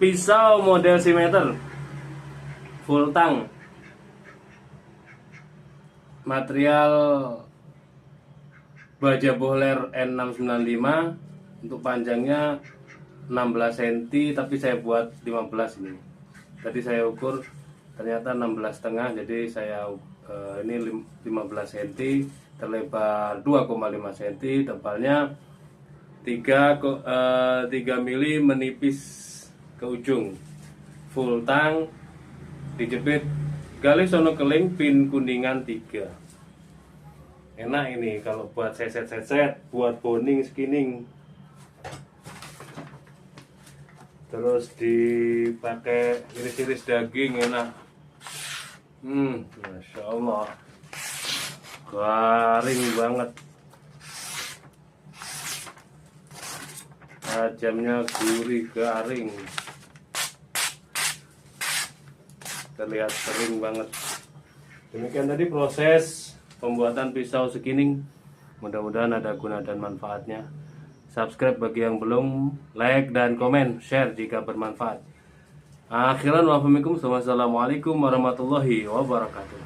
pisau model simeter full tang, material baja bohler N695, untuk panjangnya 16 cm tapi saya buat 15 ini. Tadi saya ukur ternyata 16 setengah, jadi saya ini 15 cm, terlebar 2,5 cm, tebalnya 3 mili menipis ke ujung, full tang, dijepit gali sono keling pin kuningan 3. Enak ini kalau buat seset-seset, buat boning, skinning, terus dipakai iris-iris daging enak. Masya Allah, garing banget, tajamnya gurih, garing, terlihat kering banget. Demikian tadi proses pembuatan pisau skining. Mudah-mudahan ada guna dan manfaatnya. Subscribe bagi yang belum, like dan komen, share jika bermanfaat. Akhiran wabarakatuh. Wassalamualaikum warahmatullahi wabarakatuh.